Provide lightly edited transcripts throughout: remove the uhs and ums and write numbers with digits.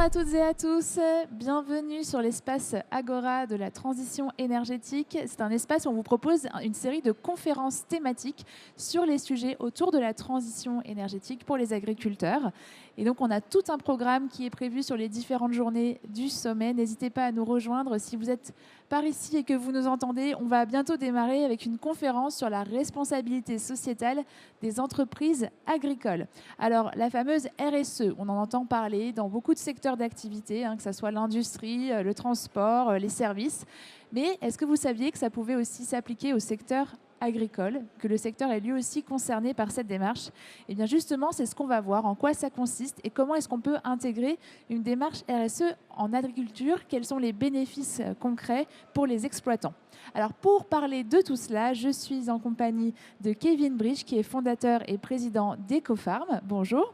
à toutes et à tous, bienvenue sur l'espace Agora de la transition énergétique. C'est un espace où on vous propose une série de conférences thématiques sur les sujets autour de la transition énergétique pour les agriculteurs. Et donc on a tout un programme qui est prévu sur les différentes journées du sommet. N'hésitez pas à nous rejoindre si vous êtes par ici et que vous nous entendez. On va bientôt démarrer avec une conférence sur la responsabilité sociétale des entreprises agricoles. Alors la fameuse RSE, on en entend parler dans beaucoup de secteurs d'activité, que ce soit l'industrie, le transport, les services. Mais est-ce que vous saviez que ça pouvait aussi s'appliquer au secteur agricole, que le secteur est lui aussi concerné par cette démarche? Eh bien justement, c'est ce qu'on va voir, en quoi ça consiste et comment est-ce qu'on peut intégrer une démarche RSE en agriculture, quels sont les bénéfices concrets pour les exploitants. Alors pour parler de tout cela, je suis en compagnie de Kevin Bridge, qui est fondateur et président d'EcoFarm. Bonjour.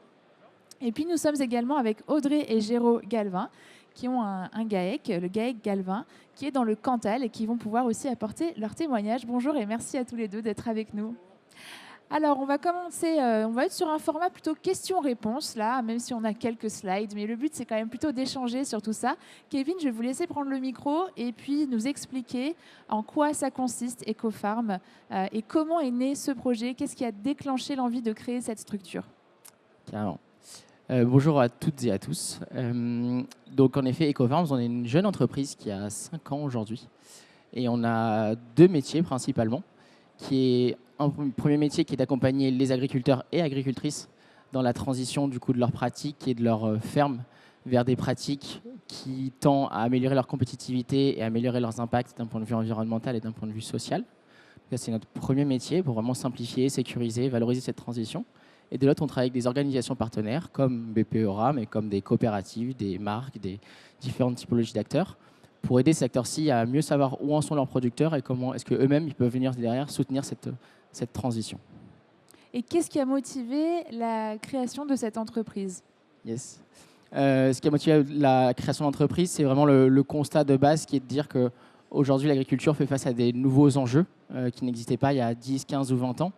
Et puis nous sommes également avec Audrey et Géraud Galvin, qui ont un GAEC, le GAEC Galvin, qui est dans le Cantal et qui vont pouvoir aussi apporter leur témoignage. Bonjour et merci à tous les deux d'être avec nous. Alors, on va commencer, on va être sur un format plutôt questions-réponses, là, même si on a quelques slides, mais le but, c'est quand même plutôt d'échanger sur tout ça. Kevin, je vais vous laisser prendre le micro et puis nous expliquer en quoi ça consiste, EcoFarm, et comment est né ce projet, qu'est-ce qui a déclenché l'envie de créer cette structure. Carrément. Bonjour à toutes et à tous. Donc en effet, EcoFarms, on est une jeune entreprise qui a 5 ans aujourd'hui. Et on a 2 métiers principalement, qui est un premier métier qui est d'accompagner les agriculteurs et agricultrices dans la transition du coup de leurs pratiques et de leurs fermes vers des pratiques qui tendent à améliorer leur compétitivité et améliorer leurs impacts d'un point de vue environnemental et d'un point de vue social. Donc, c'est notre premier métier pour vraiment simplifier, sécuriser, valoriser cette transition. Et de l'autre, on travaille avec des organisations partenaires comme BPERA, mais comme des coopératives, des marques, des différentes typologies d'acteurs, pour aider ces acteurs-ci à mieux savoir où en sont leurs producteurs et comment est-ce qu'eux-mêmes ils peuvent venir derrière soutenir cette transition. Et qu'est-ce qui a motivé la création de cette entreprise? Yes. Ce qui a motivé la création d'entreprise, c'est vraiment le constat de base qui est de dire qu'aujourd'hui, l'agriculture fait face à des nouveaux enjeux qui n'existaient pas il y a 10, 15 ou 20 ans.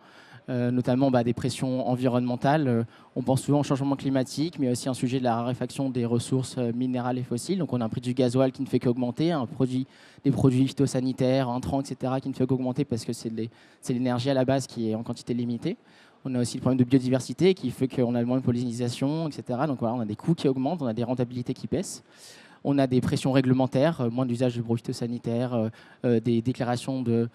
Notamment des pressions environnementales. On pense souvent au changement climatique, mais aussi un sujet de la raréfaction des ressources minérales et fossiles. Donc on a un prix du gasoil qui ne fait qu'augmenter, des produits phytosanitaires, intrants, etc., qui ne fait qu'augmenter parce que c'est l'énergie à la base qui est en quantité limitée. On a aussi le problème de biodiversité qui fait qu'on a moins de pollinisation, etc. Donc voilà, on a des coûts qui augmentent, on a des rentabilités qui baissent. On a des pressions réglementaires, moins d'usage de produits phytosanitaires, des déclarations de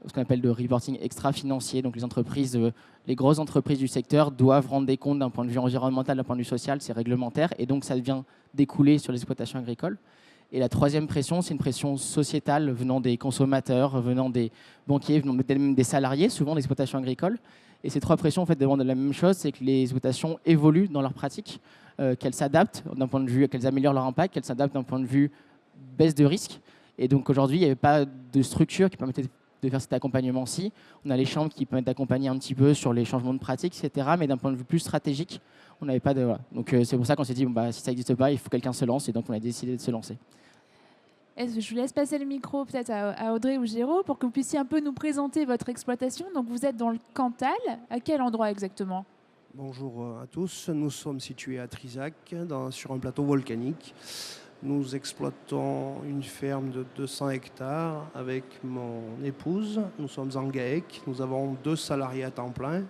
ce qu'on appelle de reporting extra-financier. Donc les grosses entreprises du secteur doivent rendre des comptes d'un point de vue environnemental, d'un point de vue social, c'est réglementaire, et donc ça vient découler sur les exploitations agricoles. Et la troisième pression, c'est une pression sociétale venant des consommateurs, venant des banquiers, venant même des salariés, souvent d'exploitations agricoles. Et ces trois pressions en fait, demandent la même chose, c'est que les exploitations évoluent dans leurs pratiques, qu'elles s'adaptent d'un point de vue, qu'elles améliorent leur impact, qu'elles s'adaptent d'un point de vue baisse de risque. Et donc aujourd'hui, il n'y avait pas de structure qui permettait de faire cet accompagnement-ci. On a les chambres qui permettent d'accompagner un petit peu sur les changements de pratiques, etc. Mais d'un point de vue plus stratégique, on n'avait pas de... Voilà. Donc c'est pour ça qu'on s'est dit, si ça n'existe pas, il faut que quelqu'un se lance. Et donc on a décidé de se lancer. Je vous laisse passer le micro peut-être à Audrey ou Géraud pour que vous puissiez un peu nous présenter votre exploitation. Donc vous êtes dans le Cantal. À quel endroit exactement? Bonjour à tous. Nous sommes situés à Trizac, sur un plateau volcanique. Nous exploitons une ferme de 200 hectares avec mon épouse. Nous sommes en GAEC. Nous avons 2 salariés à temps plein.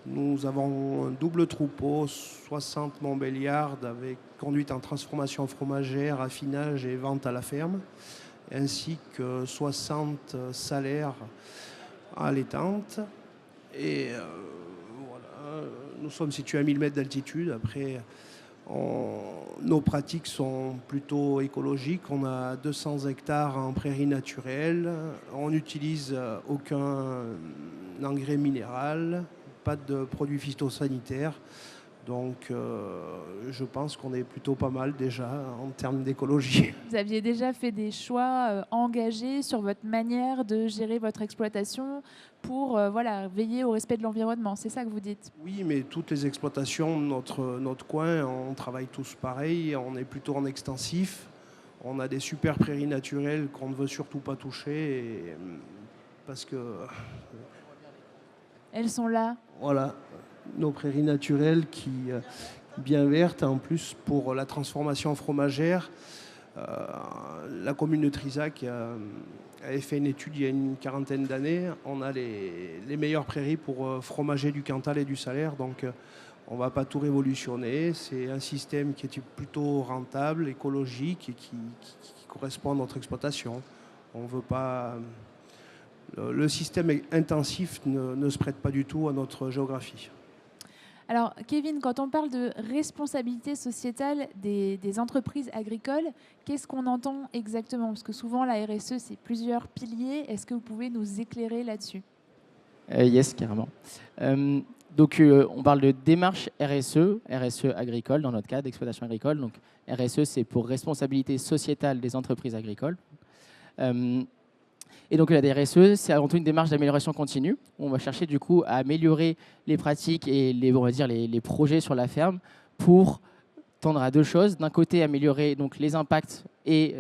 Nous avons un double troupeau, 60 Montbéliardes avec conduite en transformation fromagère, affinage et vente à la ferme, ainsi que 60 salaires allaitantes. Et voilà, nous sommes situés à 1000 mètres d'altitude. Après, nos pratiques sont plutôt écologiques. On a 200 hectares en prairie naturelle. On n'utilise aucun engrais minéral, pas de produits phytosanitaires. Donc, je pense qu'on est plutôt pas mal déjà en termes d'écologie. Vous aviez déjà fait des choix engagés sur votre manière de gérer votre exploitation pour veiller au respect de l'environnement. C'est ça que vous dites? Oui, mais toutes les exploitations de notre coin, on travaille tous pareil. On est plutôt en extensif. On a des super prairies naturelles qu'on ne veut surtout pas toucher parce que... Elles sont là. Voilà, nos prairies naturelles bien verte. En plus, pour la transformation fromagère, la commune de Trizac avait fait une étude il y a une quarantaine d'années. On a les meilleures prairies pour fromager du Cantal et du Salaire. Donc, on ne va pas tout révolutionner. C'est un système qui est plutôt rentable, écologique et qui correspond à notre exploitation. On veut pas... Le système intensif ne se prête pas du tout à notre géographie. Alors, Kevin, quand on parle de responsabilité sociétale des entreprises agricoles, qu'est-ce qu'on entend exactement? Parce que souvent, la RSE, c'est plusieurs piliers. Est-ce que vous pouvez nous éclairer là-dessus? Yes, carrément. On parle de démarche RSE, RSE agricole dans notre cas, d'exploitation agricole. Donc, RSE, c'est pour responsabilité sociétale des entreprises agricoles. Et donc la RSE, c'est avant tout une démarche d'amélioration continue. On va chercher du coup à améliorer les pratiques et les projets sur la ferme pour tendre à deux choses. D'un côté, améliorer donc, les impacts et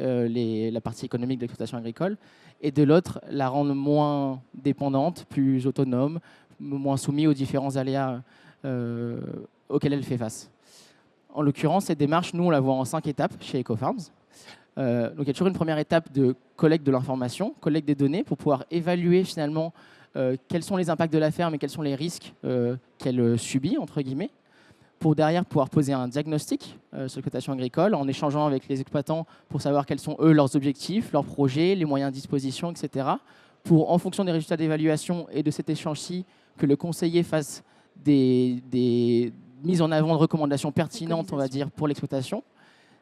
la partie économique de l'exploitation agricole, et de l'autre, la rendre moins dépendante, plus autonome, moins soumise aux différents aléas auxquels elle fait face. En l'occurrence, cette démarche, nous, on la voit en 5 étapes chez EcoFarms. Donc il y a toujours une première étape de collecte de l'information, collecte des données pour pouvoir évaluer finalement quels sont les impacts de la ferme et quels sont les risques qu'elle subit, entre guillemets, pour derrière pouvoir poser un diagnostic sur l'exploitation agricole en échangeant avec les exploitants pour savoir quels sont eux leurs objectifs, leurs projets, les moyens à disposition, etc. Pour, en fonction des résultats d'évaluation et de cet échange-ci, que le conseiller fasse des mises en avant de recommandations pertinentes, on va dire, pour l'exploitation.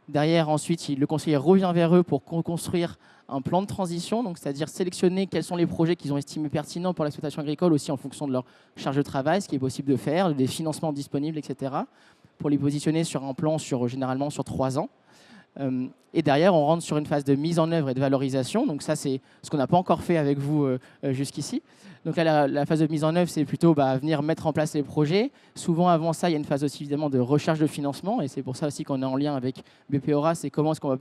Derrière, ensuite, le conseiller revient vers eux pour construire un plan de transition, donc c'est-à-dire sélectionner quels sont les projets qu'ils ont estimés pertinents pour l'exploitation agricole, aussi en fonction de leur charge de travail, ce qui est possible de faire, des financements disponibles, etc., pour les positionner sur un plan généralement sur 3 ans. Et derrière, on rentre sur une phase de mise en œuvre et de valorisation. Donc ça, c'est ce qu'on n'a pas encore fait avec vous jusqu'ici. Donc là, la phase de mise en œuvre, c'est plutôt venir mettre en place les projets. Souvent, avant ça, il y a une phase aussi évidemment de recherche de financement. Et c'est pour ça aussi qu'on est en lien avec BPORA. C'est comment est-ce qu'on va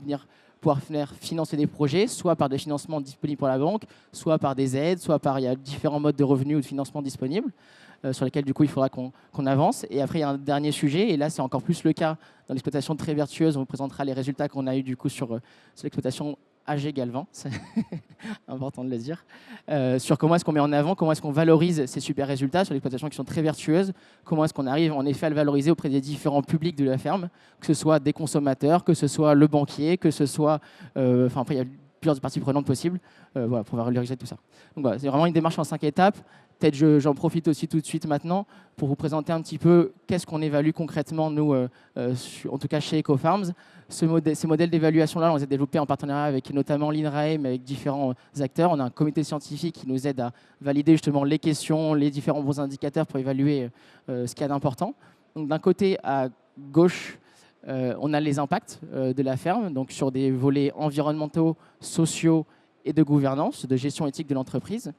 pouvoir financer des projets, soit par des financements disponibles pour la banque, soit par des aides, soit il y a différents modes de revenus ou de financement disponibles. Sur lesquels du coup il faudra qu'on avance. Et après il y a un dernier sujet, et là c'est encore plus le cas dans l'exploitation très vertueuse. On vous présentera les résultats qu'on a eu du coup sur l'exploitation AG Galvin, c'est important de le dire, sur comment est-ce qu'on met en avant, comment est-ce qu'on valorise ces super résultats sur l'exploitation qui sont très vertueuses, comment est-ce qu'on arrive en effet à le valoriser auprès des différents publics de la ferme, que ce soit des consommateurs, que ce soit le banquier, que ce soit... après il y a plusieurs parties prenantes possibles pour valoriser tout ça. Donc voilà, c'est vraiment une démarche en 5 étapes. Peut-être j'en profite aussi tout de suite maintenant pour vous présenter un petit peu qu'est-ce qu'on évalue concrètement, nous, en tout cas chez EcoFarms. Ces modèles d'évaluation-là, on les a développés en partenariat avec notamment l'INRAE, mais avec différents acteurs. On a un comité scientifique qui nous aide à valider justement les questions, les différents bons indicateurs pour évaluer ce qu'il y a d'important. Donc d'un côté, à gauche, on a les impacts de la ferme, donc sur des volets environnementaux, sociaux et de gouvernance, de gestion éthique de l'entreprise.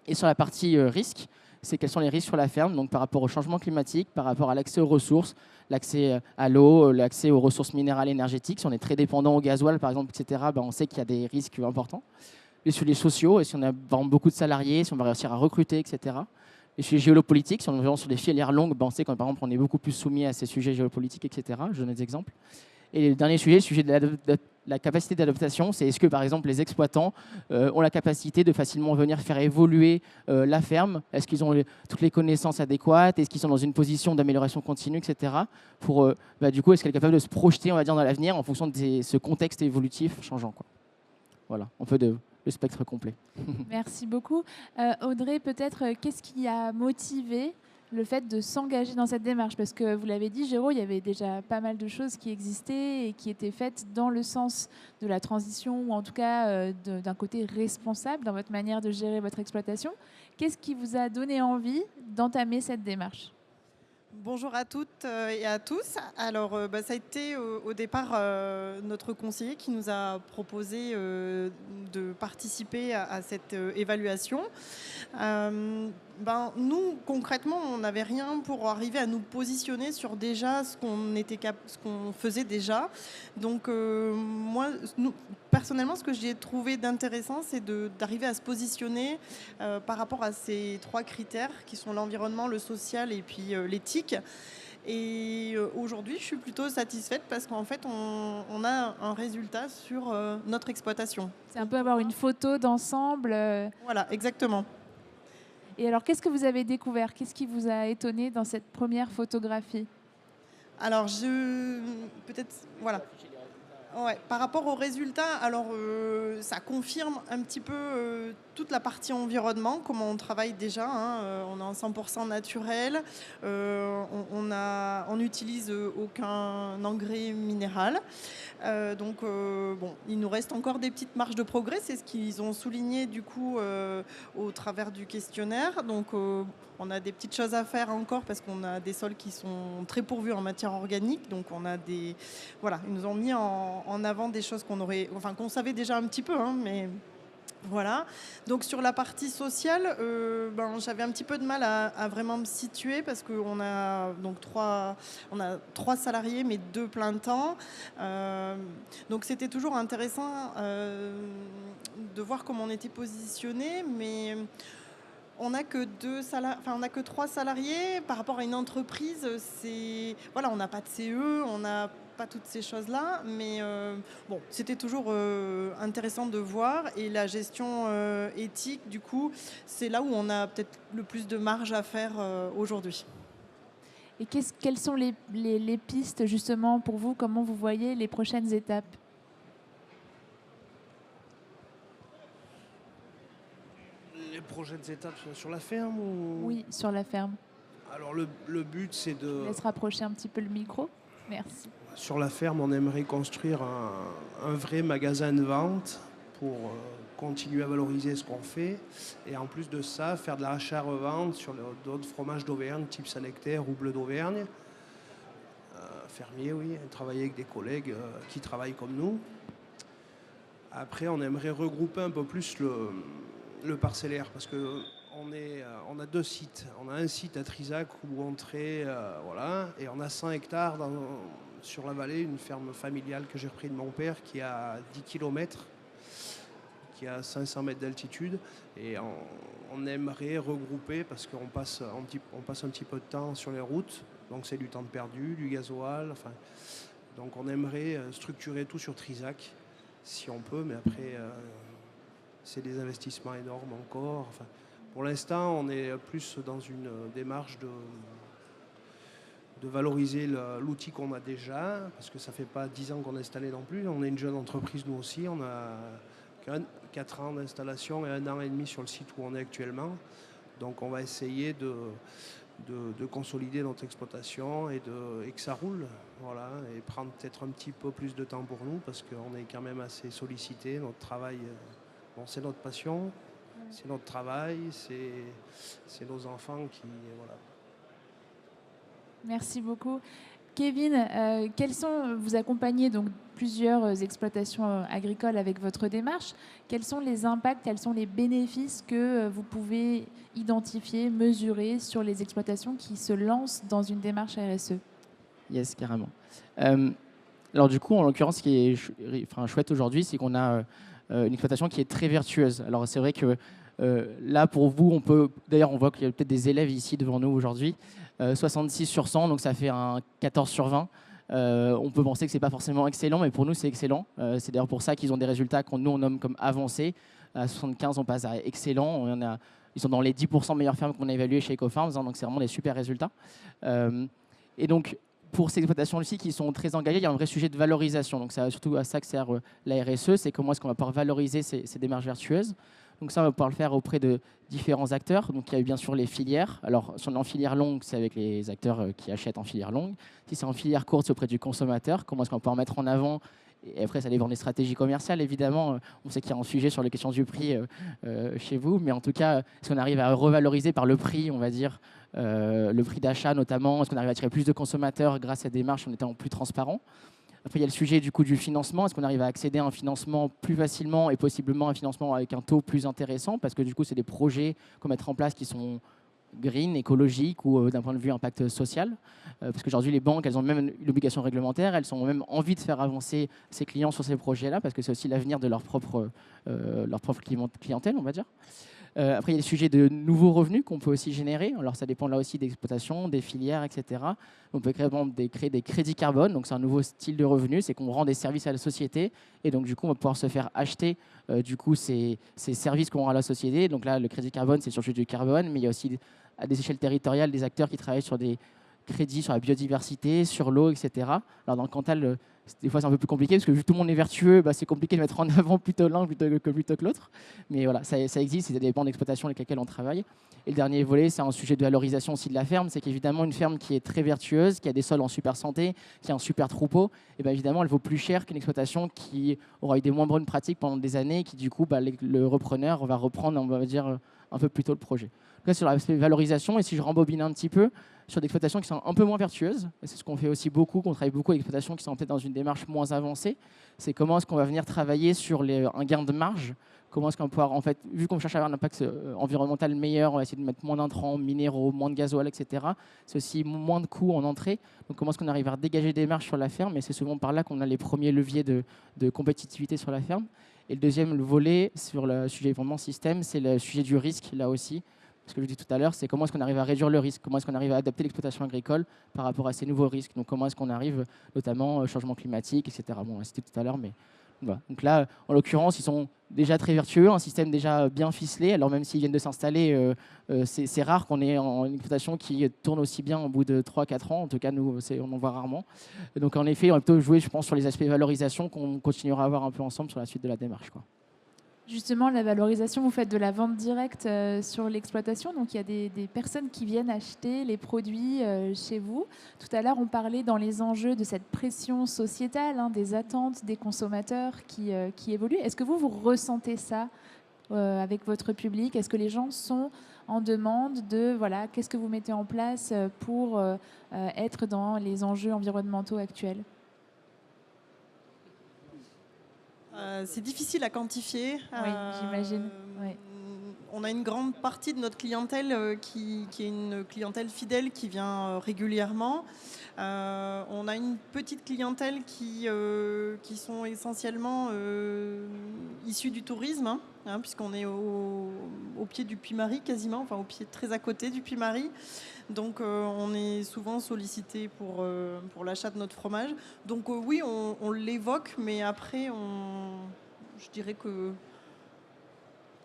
Et sur la partie risque, c'est quels sont les risques sur la ferme, donc par rapport au changement climatique, par rapport à l'accès aux ressources, l'accès à l'eau, l'accès aux ressources minérales et énergétiques. Si on est très dépendant au gasoil, par exemple, etc., on sait qu'il y a des risques importants. Les sujets sociaux, et si on a beaucoup de salariés, si on va réussir à recruter, etc. Les sujets géopolitiques, si on est vraiment sur des filières longues, on sait qu'on par exemple, on est beaucoup plus soumis à ces sujets géopolitiques, etc. Je donne des exemples. Et le dernier sujet, le sujet de la capacité d'adaptation, c'est est-ce que par exemple les exploitants ont la capacité de facilement venir faire évoluer la ferme? Est-ce qu'ils ont toutes les connaissances adéquates? Est-ce qu'ils sont dans une position d'amélioration continue, etc. Pour du coup, est-ce qu'elle est capable de se projeter, on va dire, dans l'avenir en fonction de ce contexte évolutif changeant, quoi. Voilà, un peu le spectre complet. Merci beaucoup. Audrey, peut-être, qu'est-ce qui a motivé le fait de s'engager dans cette démarche? Parce que vous l'avez dit, Géraud, il y avait déjà pas mal de choses qui existaient et qui étaient faites dans le sens de la transition, ou en tout cas d'un côté responsable dans votre manière de gérer votre exploitation. Qu'est-ce qui vous a donné envie d'entamer cette démarche? Bonjour à toutes et à tous. Alors, ça a été au départ notre conseiller qui nous a proposé de participer à cette évaluation. Nous, concrètement, on n'avait rien pour arriver à nous positionner sur déjà ce qu'on faisait déjà. Donc, personnellement, ce que j'ai trouvé d'intéressant, c'est d'arriver à se positionner par rapport à ces 3 critères qui sont l'environnement, le social et puis l'éthique. Et aujourd'hui, je suis plutôt satisfaite parce qu'en fait, on a un résultat sur notre exploitation. C'est un peu avoir une photo d'ensemble. Voilà, exactement. Et alors, qu'est-ce que vous avez découvert? Qu'est-ce qui vous a étonné dans cette première photographie? Alors, peut-être, voilà. Ouais, par rapport aux résultats, alors ça confirme un petit peu toute la partie environnement, comment on travaille déjà. On est en 100% naturel, on n'utilise aucun engrais minéral. Donc, bon, il nous reste encore des petites marges de progrès, c'est ce qu'ils ont souligné du coup au travers du questionnaire. Donc, on a des petites choses à faire encore parce qu'on a des sols qui sont très pourvus en matière organique. Donc, on a des, voilà, ils nous ont mis en avant des choses qu'on savait déjà un petit peu, mais voilà. Donc sur la partie sociale, j'avais un petit peu de mal à vraiment me situer parce qu'on a donc trois salariés mais 2 plein temps. Donc c'était toujours intéressant de voir comment on était positionné, mais on n'a que 3 salariés par rapport à une entreprise. On n'a pas de CE, on n'a pas toutes ces choses-là, mais bon, c'était toujours intéressant de voir. Et la gestion éthique, du coup, c'est là où on a peut-être le plus de marge à faire aujourd'hui. Et quelles sont les pistes justement pour vous? Comment vous voyez les prochaines étapes? Les prochaines étapes sur la ferme ou... Oui, sur la ferme. Alors le but, c'est de... Je laisse rapprocher un petit peu le micro. Merci. Sur la ferme, on aimerait construire un vrai magasin de vente pour continuer à valoriser ce qu'on fait. Et en plus de ça, faire de l'achat-revente sur d'autres fromages d'Auvergne, type Saint-Nectaire ou Bleu d'Auvergne. Fermier, oui, travailler avec des collègues qui travaillent comme nous. Après, on aimerait regrouper un peu plus le parcellaire parce que on a 2 sites. On a un site à Trizac où on traite, voilà, et on a 100 hectares sur la vallée, une ferme familiale que j'ai repris de mon père qui a 10 km, qui a 500 mètres d'altitude. Et on aimerait regrouper parce qu'on passe un petit peu de temps sur les routes, donc c'est du temps de perdu, du gasoil. Enfin, donc on aimerait structurer tout sur Trizac si on peut, mais après c'est des investissements énormes encore. Enfin, pour l'instant, on est plus dans une démarche de valoriser l'outil qu'on a déjà, parce que ça ne fait pas 10 ans qu'on est installé non plus. On est une jeune entreprise, nous aussi. On a 4 ans d'installation et 1 an et demi sur le site où on est actuellement. Donc on va essayer de consolider notre exploitation et que ça roule. Voilà, et prendre peut-être un petit peu plus de temps pour nous, parce qu'on est quand même assez sollicité. Notre travail, c'est notre passion. C'est notre travail, c'est nos enfants qui... Voilà. Merci beaucoup. Kevin, vous accompagnez donc plusieurs exploitations agricoles avec votre démarche. Quels sont les impacts, quels sont les bénéfices que vous pouvez identifier, mesurer sur les exploitations qui se lancent dans une démarche RSE? Yes, carrément. Alors du coup, en l'occurrence, ce qui est chouette aujourd'hui, c'est qu'on a une exploitation qui est très vertueuse. Alors c'est vrai que là, pour vous, d'ailleurs, on voit qu'il y a peut-être des élèves ici devant nous aujourd'hui, 66 sur 100, donc ça fait un 14 sur 20. On peut penser que ce n'est pas forcément excellent, mais pour nous, c'est excellent. C'est d'ailleurs pour ça qu'ils ont des résultats qu'on nomme comme avancés. À 75, on passe à excellent. Ils sont dans les 10% meilleures fermes qu'on a évaluées chez EcoFarms, donc c'est vraiment des super résultats. Et donc, pour ces exploitations-ci qui sont très engagées, il y a un vrai sujet de valorisation. Donc, c'est surtout à ça que sert la RSE, c'est comment est-ce qu'on va pouvoir valoriser ces démarches vertueuses. Donc ça, on va pouvoir le faire auprès de différents acteurs. Donc il y a bien sûr les filières. Alors, si on est en filière longue, c'est avec les acteurs qui achètent en filière longue. Si c'est en filière courte, c'est auprès du consommateur. Comment est-ce qu'on peut en mettre en avant? Et après, ça dépend des stratégies commerciales, évidemment. On sait qu'il y a un sujet sur les questions du prix chez vous. Mais en tout cas, est-ce qu'on arrive à revaloriser par le prix, on va dire, le prix d'achat notamment? Est-ce qu'on arrive à attirer plus de consommateurs grâce à cette démarche en étant plus transparent? Après, il y a le sujet du financement. Est-ce qu'on arrive à accéder à un financement plus facilement et possiblement un financement avec un taux plus intéressant? Parce que du coup, c'est des projets qu'on met en place qui sont green, écologiques ou d'un point de vue impact social. Parce qu'aujourd'hui, les banques, elles ont même une obligation réglementaire. Elles ont même envie de faire avancer ces clients sur ces projets-là parce que c'est aussi l'avenir de leur propre clientèle, on va dire. Après, il y a des sujets de nouveaux revenus qu'on peut aussi générer. Alors, ça dépend là aussi d'exploitation, des filières, etc. On peut créer des crédits carbone. Donc, c'est un nouveau style de revenu. C'est qu'on rend des services à la société. Et donc, du coup, on va pouvoir se faire acheter ces services qu'on rend à la société. Donc là, le crédit carbone, c'est sur le sujet du carbone. Mais il y a aussi, à des échelles territoriales, des acteurs qui travaillent sur des crédits sur la biodiversité, sur l'eau, etc. Alors, dans le Cantal, des fois, c'est un peu plus compliqué parce que vu que tout le monde est vertueux, c'est compliqué de mettre en avant plutôt l'un plutôt que l'autre. Mais voilà, ça existe, c'est des bancs d'exploitation avec lesquels on travaille. Et le dernier volet, c'est un sujet de valorisation aussi de la ferme. C'est qu'évidemment, une ferme qui est très vertueuse, qui a des sols en super santé, qui a un super troupeau, et bien évidemment, elle vaut plus cher qu'une exploitation qui aura eu des moins bonnes pratiques pendant des années et qui, du coup, le repreneur va reprendre, on va dire, un peu plus tôt le projet. Donc là, sur l'aspect valorisation, et si je rembobine un petit peu, sur des exploitations qui sont un peu moins vertueuses, et c'est ce qu'on fait aussi beaucoup, qu'on travaille beaucoup avec des exploitations qui sont peut-être dans une démarche moins avancée, c'est comment est-ce qu'on va venir travailler sur un gain de marge, comment est-ce qu'on va pouvoir, en fait, vu qu'on cherche à avoir un impact environnemental meilleur, on va essayer de mettre moins d'intrants, minéraux, moins de gasoil, etc. C'est aussi moins de coûts en entrée, donc comment est-ce qu'on arrive à dégager des marges sur la ferme, et c'est souvent par là qu'on a les premiers leviers de compétitivité sur la ferme. Et le deuxième volet sur le sujet vraiment système, c'est le sujet du risque, là aussi. Ce que je dis tout à l'heure, c'est comment est-ce qu'on arrive à réduire le risque, comment est-ce qu'on arrive à adapter l'exploitation agricole par rapport à ces nouveaux risques. Donc comment est-ce qu'on arrive, notamment au changement climatique, etc. Bon, c'était tout à l'heure, mais voilà. Donc là, en l'occurrence, ils sont déjà très vertueux, un système déjà bien ficelé. Alors même s'ils viennent de s'installer, c'est rare qu'on ait une exploitation qui tourne aussi bien au bout de 3-4 ans. En tout cas, nous, on en voit rarement. Donc en effet, on va plutôt jouer, je pense, sur les aspects valorisation qu'on continuera à voir un peu ensemble sur la suite de la démarche, quoi. Justement, la valorisation, vous faites de la vente directe sur l'exploitation. Donc, il y a des personnes qui viennent acheter les produits chez vous. Tout à l'heure, on parlait dans les enjeux de cette pression sociétale, des attentes des consommateurs qui évoluent. Est-ce que vous ressentez ça avec votre public? Est-ce que les gens sont en demande de, voilà, qu'est-ce que vous mettez en place pour être dans les enjeux environnementaux actuels? C'est difficile à quantifier. Oui, j'imagine. Oui. On a une grande partie de notre clientèle qui est une clientèle fidèle qui vient régulièrement. On a une petite clientèle qui sont essentiellement issus du tourisme, puisqu'on est au pied du Puy-Marie quasiment, enfin au pied très à côté du Puy-Marie. Donc on est souvent sollicité pour l'achat de notre fromage. Donc oui, on l'évoque, mais après, je dirais que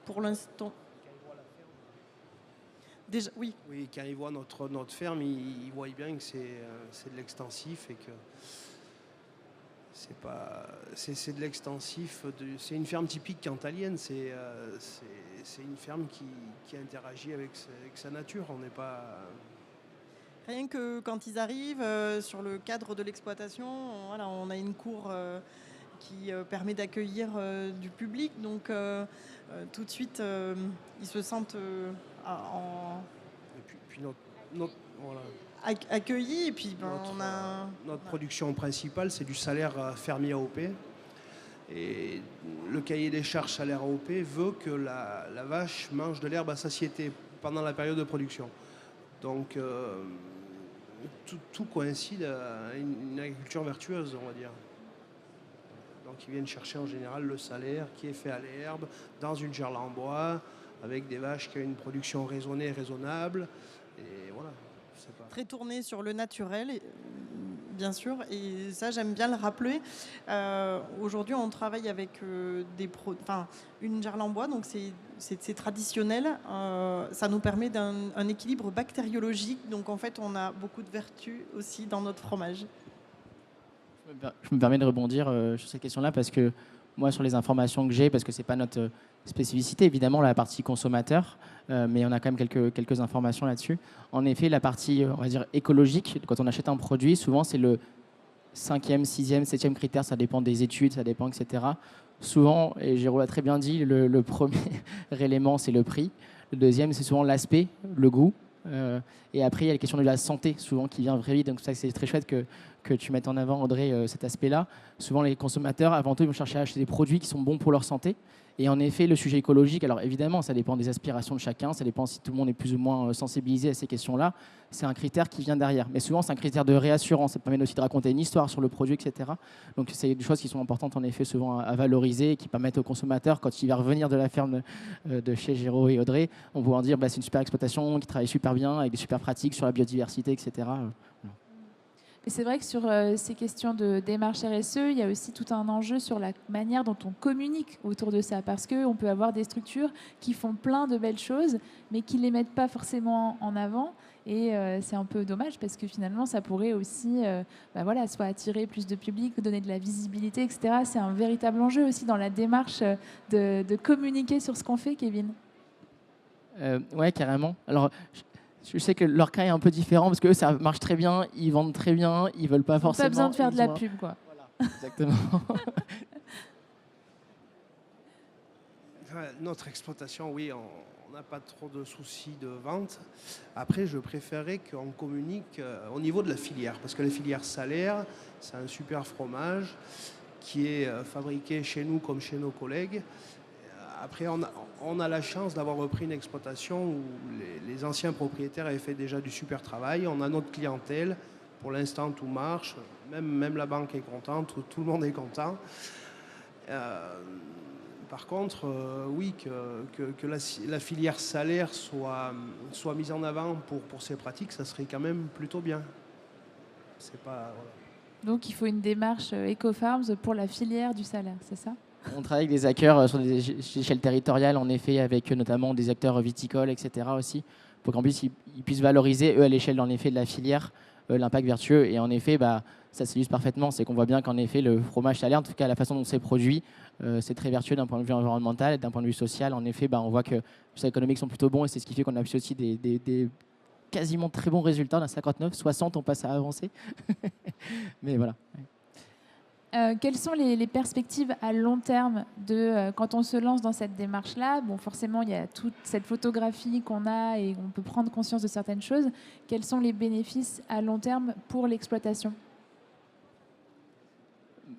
pour l'instant... Déjà, oui. Oui, quand ils voient notre ferme, ils voient bien que c'est de l'extensif et que c'est de l'extensif. C'est une ferme typique cantalienne. C'est une ferme qui interagit avec sa nature. On n'est pas... Rien que quand ils arrivent sur le cadre de l'exploitation, on a une cour qui permet d'accueillir du public. Donc tout de suite, ils se sentent Et puis voilà. accueillis. Et puis notre production principale, c'est du salaire fermier AOP. Et le cahier des charges salaire AOP veut que la vache mange de l'herbe à satiété pendant la période de production. Donc tout coïncide à une agriculture vertueuse, on va dire. Donc ils viennent chercher en général le salaire qui est fait à l'herbe, dans une gerle en bois, avec des vaches qui ont une production raisonnée et raisonnable. Et voilà. Très tourné sur le naturel, bien sûr, et ça j'aime bien le rappeler. Aujourd'hui on travaille avec une gerle en bois, donc c'est traditionnel. Ça nous permet un équilibre bactériologique, donc en fait on a beaucoup de vertus aussi dans notre fromage. Je me permets de rebondir sur cette question-là parce que moi, sur les informations que j'ai, parce que ce n'est pas notre spécificité, évidemment, la partie consommateur, mais on a quand même quelques informations là-dessus. En effet, la partie, on va dire, écologique, quand on achète un produit, souvent, c'est le 5e, 6e, 7e critère, ça dépend des études, ça dépend, etc. Souvent, et Jérôme l'a très bien dit, le premier élément, c'est le prix. Le deuxième, c'est souvent l'aspect, le goût. Et après, il y a la question de la santé, souvent, qui vient très vite. Donc, ça, c'est très chouette que que tu mettes en avant, Audrey, cet aspect-là. Souvent, les consommateurs, avant tout, ils vont chercher à acheter des produits qui sont bons pour leur santé. Et en effet, le sujet écologique, alors évidemment, ça dépend des aspirations de chacun, ça dépend si tout le monde est plus ou moins sensibilisé à ces questions-là. C'est un critère qui vient derrière. Mais souvent, c'est un critère de réassurance. Ça permet aussi de raconter une histoire sur le produit, etc. Donc, c'est des choses qui sont importantes, en effet, souvent à valoriser, qui permettent au consommateur, quand il va revenir de la ferme de chez Géraud et Audrey, on va pouvoir dire c'est une super exploitation qui travaille super bien, avec des super pratiques sur la biodiversité, etc. Et c'est vrai que sur ces questions de démarche RSE, il y a aussi tout un enjeu sur la manière dont on communique autour de ça. Parce qu'on peut avoir des structures qui font plein de belles choses, mais qui ne les mettent pas forcément en avant. Et c'est un peu dommage parce que finalement, ça pourrait aussi soit attirer plus de public, donner de la visibilité, etc. C'est un véritable enjeu aussi dans la démarche de communiquer sur ce qu'on fait, Kevin. Ouais, carrément. Alors, je sais que leur cas est un peu différent parce que ça marche très bien, ils vendent très bien, ils veulent pas forcément. Pas besoin de faire de la pub, quoi. Voilà, exactement. Notre exploitation, oui, on n'a pas trop de soucis de vente. Après, je préférais qu'on communique au niveau de la filière, parce que la filière salaire, c'est un super fromage qui est fabriqué chez nous comme chez nos collègues. Après, on a la chance d'avoir repris une exploitation où les anciens propriétaires avaient fait déjà du super travail. On a notre clientèle. Pour l'instant, tout marche. Même la banque est contente. Tout le monde est content. Par contre, oui, que la filière salaire soit mise en avant pour ces pratiques, ça serait quand même plutôt bien. C'est pas, voilà. Donc, il faut une démarche Ecofarms pour la filière du salaire, c'est ça ? On travaille avec des acteurs sur des échelles territoriales, en effet, avec notamment des acteurs viticoles, etc. aussi, pour qu'en plus ils puissent valoriser, eux, à l'échelle en effet de la filière, l'impact vertueux. Et en effet, ça s'illustre parfaitement. C'est qu'on voit bien qu'en effet, le fromage salaire, en tout cas la façon dont c'est produit, c'est très vertueux d'un point de vue environnemental et d'un point de vue social. En effet, on voit que les résultats économiques sont plutôt bons et c'est ce qui fait qu'on a aussi des quasiment très bons résultats. On a 59, 60, on passe à avancer. Mais voilà. Quelles sont les perspectives à long terme quand on se lance dans cette démarche-là ? Bon, forcément, il y a toute cette photographie qu'on a et on peut prendre conscience de certaines choses. Quels sont les bénéfices à long terme pour l'exploitation ?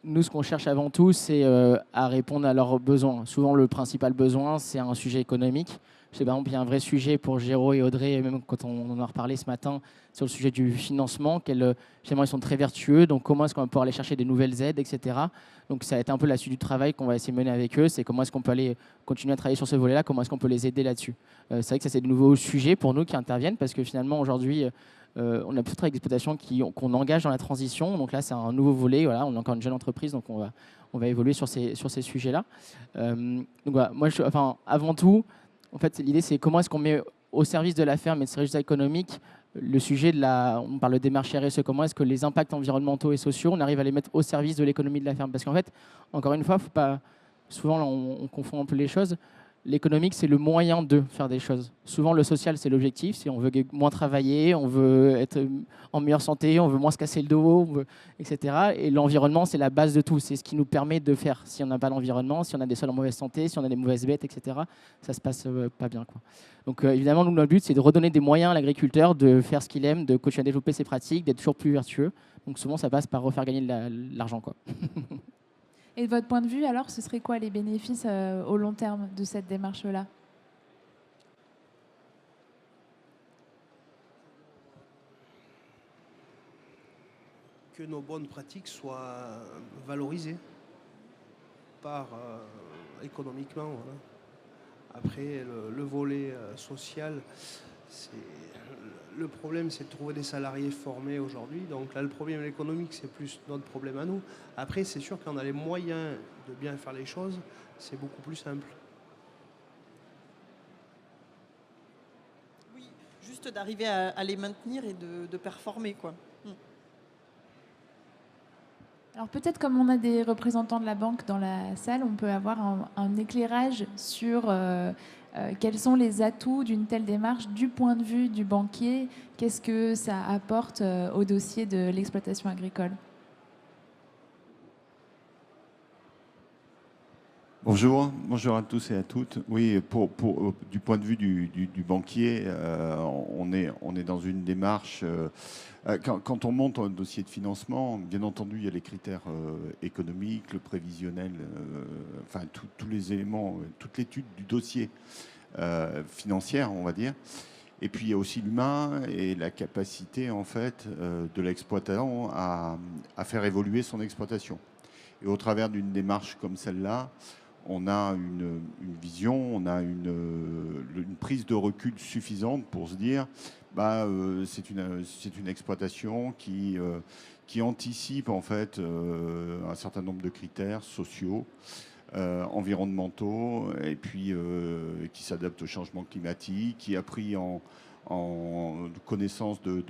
Nous, ce qu'on cherche avant tout, c'est à répondre à leurs besoins. Souvent, le principal besoin, c'est un sujet économique. Je sais, par exemple, il y a un vrai sujet pour Géraud et Audrey, même quand on en a reparlé ce matin, sur le sujet du financement. Finalement, ils sont très vertueux, donc comment est-ce qu'on va pouvoir aller chercher des nouvelles aides, etc. Donc ça va être un peu la suite du travail qu'on va essayer de mener avec eux. C'est comment est-ce qu'on peut aller continuer à travailler sur ce volet-là, comment est-ce qu'on peut les aider là-dessus. C'est vrai que ça, c'est de nouveaux sujets pour nous qui interviennent, parce que finalement, aujourd'hui, on a plutôt avec des exploitations qu'on engage dans la transition. Donc là, c'est un nouveau volet. Voilà, on est encore une jeune entreprise, donc on va évoluer sur ces sujets-là. Donc voilà, moi, avant tout, en fait, l'idée, c'est comment est-ce qu'on met au service de la ferme et de ses résultats économiques le sujet on parle de démarche RSE, comment est-ce que les impacts environnementaux et sociaux, on arrive à les mettre au service de l'économie de la ferme. Parce qu'en fait, encore une fois, souvent, là, on confond un peu les choses. L'économique, c'est le moyen de faire des choses. Souvent, le social, c'est l'objectif. Si on veut moins travailler, on veut être en meilleure santé, on veut moins se casser le dos, etc. Et l'environnement, c'est la base de tout. C'est ce qui nous permet de faire. Si on n'a pas l'environnement, si on a des sols en mauvaise santé, si on a des mauvaises bêtes, etc., ça se passe pas bien, quoi. Donc, évidemment, nous, notre but, c'est de redonner des moyens à l'agriculteur de faire ce qu'il aime, de continuer à développer ses pratiques, d'être toujours plus vertueux. Donc, souvent, ça passe par refaire gagner de l'argent, quoi. Et de votre point de vue, alors, ce serait quoi les bénéfices au long terme de cette démarche-là ? Que nos bonnes pratiques soient valorisées économiquement. Voilà. Après, le volet social, le problème, c'est de trouver des salariés formés aujourd'hui. Donc là, le problème économique, c'est plus notre problème à nous. Après, c'est sûr qu'on a les moyens de bien faire les choses, c'est beaucoup plus simple. Oui, juste d'arriver à les maintenir et de performer, quoi. Alors peut-être comme on a des représentants de la banque dans la salle, on peut avoir un éclairage sur quels sont les atouts d'une telle démarche du point de vue du banquier. Qu'est-ce que ça apporte au dossier de l'exploitation agricole ? Bonjour à tous et à toutes. Oui, du point de vue du banquier, on est dans une démarche. Quand on monte un dossier de financement, bien entendu, il y a les critères économiques, le prévisionnel, enfin tous les éléments, toute l'étude du dossier financière, on va dire. Et puis il y a aussi l'humain et la capacité en fait de l'exploitant à faire évoluer son exploitation. Et au travers d'une démarche comme celle-là, on a une vision, on a une prise de recul suffisante pour se dire c'est une exploitation qui anticipe en fait un certain nombre de critères sociaux, environnementaux, et puis qui s'adapte au changement climatique, qui a pris en connaissance de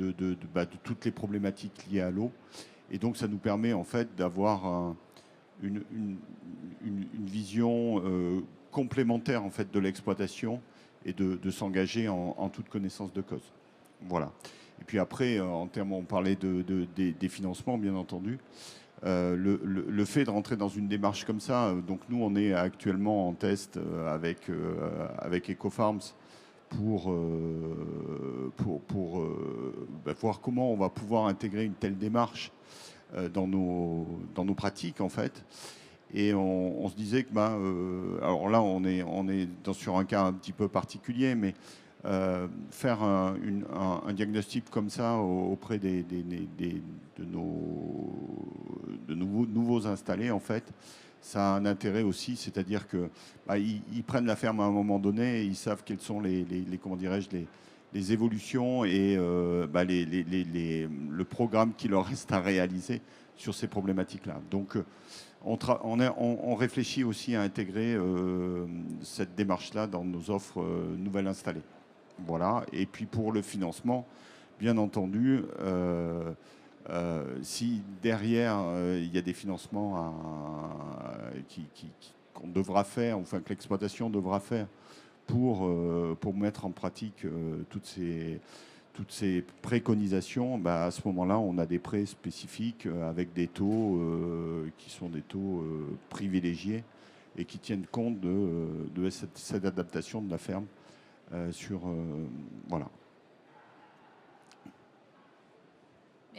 toutes les problématiques liées à l'eau. Et donc ça nous permet en fait d'avoir une vision complémentaire en fait de l'exploitation et de s'engager en toute connaissance de cause. Voilà. Et puis après, en termes, on parlait des financements, bien entendu. Le fait de rentrer dans une démarche comme ça, donc nous, on est actuellement en test avec EcoFarms pour voir comment on va pouvoir intégrer une telle démarche dans nos pratiques en fait. Et on se disait que alors là on est sur un cas un petit peu particulier, mais faire un diagnostic comme ça auprès de nouveaux installés en fait, ça a un intérêt aussi, c'est-à-dire que ils prennent la ferme à un moment donné et ils savent quelles sont les comment dirais-je les évolutions et le programme qui leur reste à réaliser sur ces problématiques-là. Donc, on réfléchit aussi à intégrer cette démarche-là dans nos offres nouvelles installées. Voilà. Et puis pour le financement, bien entendu, si derrière il y a des financements qu'on devra faire, enfin que l'exploitation devra faire, pour mettre en pratique toutes ces préconisations, à ce moment-là, on a des prêts spécifiques avec des taux qui sont des taux privilégiés et qui tiennent compte de cette adaptation de la ferme voilà.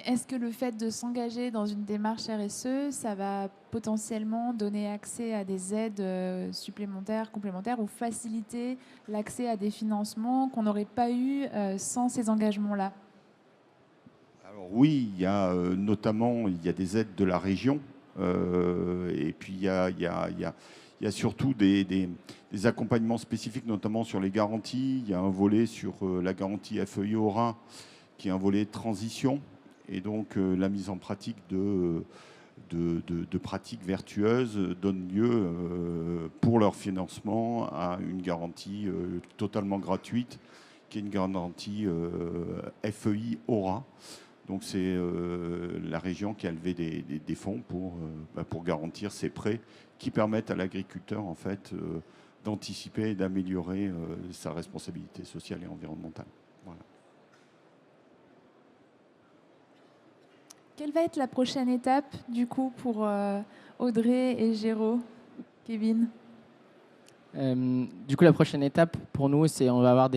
Est-ce que le fait de s'engager dans une démarche RSE, ça va potentiellement donner accès à des aides supplémentaires, complémentaires, ou faciliter l'accès à des financements qu'on n'aurait pas eu sans ces engagements-là? Alors oui, il y a notamment il y a des aides de la région et puis il y a surtout des accompagnements spécifiques, notamment sur les garanties. Il y a un volet sur la garantie FEI Aura, qui est un volet de transition. Et donc, la mise en pratique de pratiques vertueuses donne lieu, pour leur financement, à une garantie totalement gratuite, qui est une garantie FEI Aura. Donc, c'est la région qui a levé des fonds pour garantir ces prêts qui permettent à l'agriculteur, en fait, d'anticiper et d'améliorer sa responsabilité sociale et environnementale. Voilà. Quelle va être la prochaine étape, du coup, pour Audrey et Géraud, Kevin? Du coup, la prochaine étape, pour nous, c'est on va avoir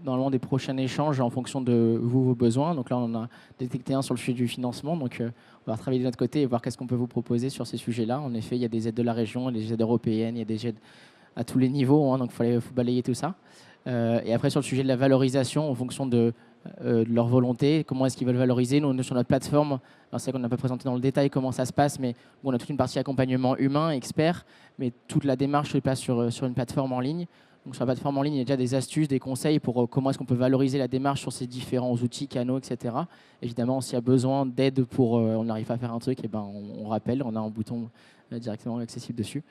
normalement des prochains échanges en fonction de vos besoins. Donc là, on en a détecté un sur le sujet du financement. Donc, on va travailler de notre côté et voir qu'est-ce qu'on peut vous proposer sur ces sujets-là. En effet, il y a des aides de la région, des aides européennes, il y a des aides à tous les niveaux. Donc, il faut balayer tout ça. Et après, sur le sujet de la valorisation, en fonction de leur volonté, comment est-ce qu'ils veulent valoriser. Nous, sur notre plateforme, c'est vrai qu'on n'a pas présenté dans le détail comment ça se passe, mais on a toute une partie accompagnement humain, expert, mais toute la démarche se passe sur une plateforme en ligne. Donc sur la plateforme en ligne, il y a déjà des astuces, des conseils pour comment est-ce qu'on peut valoriser la démarche sur ces différents outils, canaux, etc. Évidemment, s'il y a besoin d'aide pour on n'arrive pas à faire un truc, on rappelle, on a un bouton directement accessible dessus.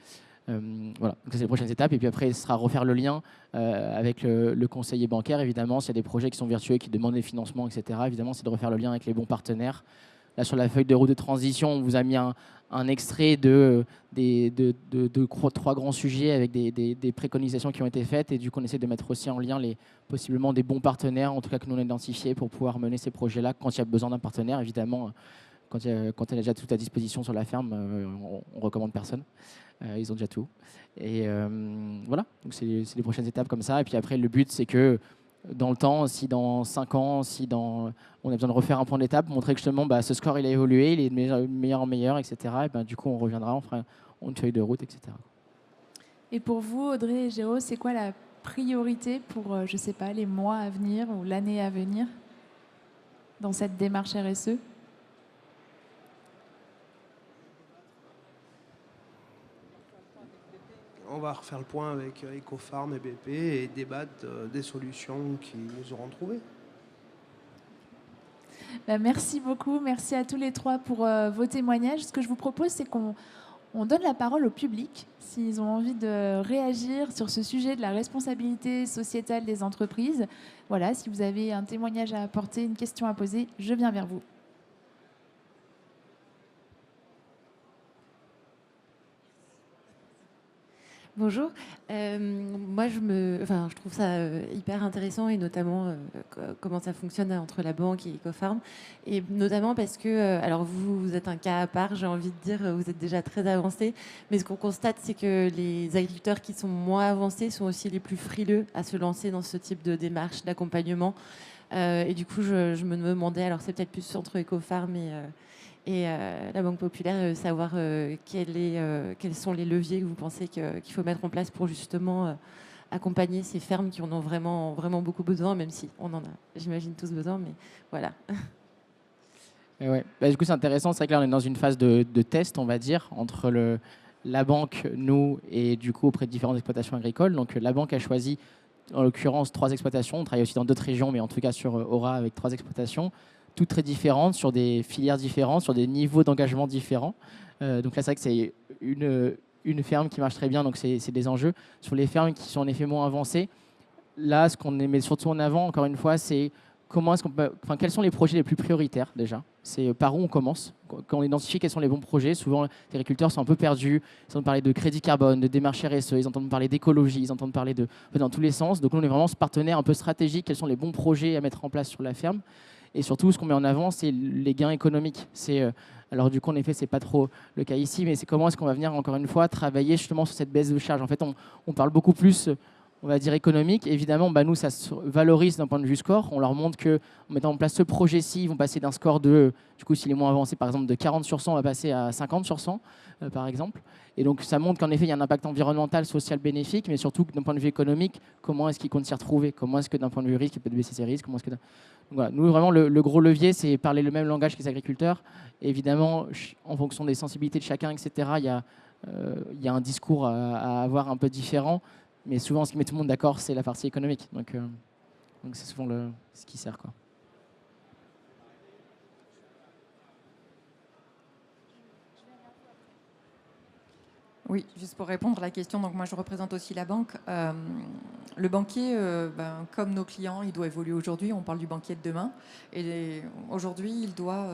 Voilà, donc ça c'est les prochaines étapes. Et puis après, ce sera refaire le lien avec le conseiller bancaire. Évidemment, s'il y a des projets qui sont vertueux, qui demandent des financements, etc., évidemment, c'est de refaire le lien avec les bons partenaires. Là, sur la feuille de route de transition, on vous a mis un extrait de 3 grands sujets avec des préconisations qui ont été faites. Et du coup, on essaie de mettre aussi en lien possiblement des bons partenaires, en tout cas que nous on a identifiés, pour pouvoir mener ces projets-là quand il y a besoin d'un partenaire. Évidemment, quand elle a déjà tout à disposition sur la ferme, on recommande personne. Ils ont déjà tout. Et voilà, donc c'est les prochaines étapes comme ça. Et puis après, le but, c'est que dans le temps, si dans 5 ans, on a besoin de refaire un point d'étape, montrer que justement ce score il a évolué, il est de meilleur en meilleur, etc. Et ben, du coup, on reviendra, on fera une feuille de route, etc. Et pour vous, Audrey et Géo, c'est quoi la priorité pour, je sais pas, les mois à venir ou l'année à venir dans cette démarche RSE? On va refaire le point avec Ecofarm et BP et débattre des solutions qu'ils nous auront trouvées. Merci beaucoup, merci à tous les trois pour vos témoignages. Ce que je vous propose, c'est qu'on donne la parole au public s'ils ont envie de réagir sur ce sujet de la responsabilité sociétale des entreprises. Voilà, si vous avez un témoignage à apporter, une question à poser, je viens vers vous. Bonjour. Moi, je trouve ça hyper intéressant et notamment comment ça fonctionne entre la banque et Ecofarm. Et notamment parce que, alors vous êtes un cas à part, j'ai envie de dire, vous êtes déjà très avancé. Mais ce qu'on constate, c'est que les agriculteurs qui sont moins avancés sont aussi les plus frileux à se lancer dans ce type de démarche d'accompagnement. Et du coup, je me demandais, alors c'est peut-être plus entre Ecofarm et la Banque Populaire, savoir quels sont les leviers que vous pensez qu'il faut mettre en place pour justement accompagner ces fermes qui en ont vraiment, vraiment beaucoup besoin, même si on en a, j'imagine, tous besoin, mais voilà. Et ouais. Du coup, c'est intéressant. C'est vrai que là, on est dans une phase de test, on va dire, entre la banque, nous, et du coup, auprès de différentes exploitations agricoles. Donc, la banque a choisi, en l'occurrence, 3 exploitations. On travaille aussi dans d'autres régions, mais en tout cas sur Aura avec 3 exploitations, toutes très différentes, sur des filières différentes, sur des niveaux d'engagement différents. Donc là, c'est vrai que c'est une ferme qui marche très bien, donc c'est des enjeux. Sur les fermes qui sont en effet moins avancées, là, ce qu'on met surtout en avant, encore une fois, c'est quels sont les projets les plus prioritaires déjà. C'est par où on commence. Quand on identifie quels sont les bons projets, souvent les agriculteurs sont un peu perdus. Ils entendent parler de crédit carbone, de démarche RSE, ils entendent parler d'écologie, ils entendent parler dans tous les sens. Donc nous, on est vraiment ce partenaire un peu stratégique. Quels sont les bons projets à mettre en place sur la ferme? Et surtout, ce qu'on met en avant, c'est les gains économiques. Alors du coup, en effet, c'est pas trop le cas ici, mais c'est comment est-ce qu'on va venir, encore une fois, travailler justement sur cette baisse de charge. En fait, on parle beaucoup plus, on va dire, économique. Évidemment, nous, ça se valorise d'un point de vue score. On leur montre qu'en mettant en place ce projet-ci, ils vont passer d'un score de, du coup, s'il est moins avancé, par exemple, de 40 sur 100, on va passer à 50 sur 100, par exemple. Et donc, ça montre qu'en effet, il y a un impact environnemental, social bénéfique, mais surtout d'un point de vue économique, comment est-ce qu'ils comptent s'y retrouver? Comment est-ce que d'un point de vue risque, il peut baisser ses risques? Voilà. Nous, vraiment, le gros levier, c'est parler le même langage que les agriculteurs. Et évidemment, en fonction des sensibilités de chacun, etc., il y a un discours à avoir un peu différent. Mais souvent, ce qui met tout le monde d'accord, c'est la partie économique. Donc c'est souvent ce qui sert, quoi. Oui, juste pour répondre à la question, donc moi je représente aussi la banque. Le banquier, comme nos clients, il doit évoluer aujourd'hui. On parle du banquier de demain. Et aujourd'hui, il doit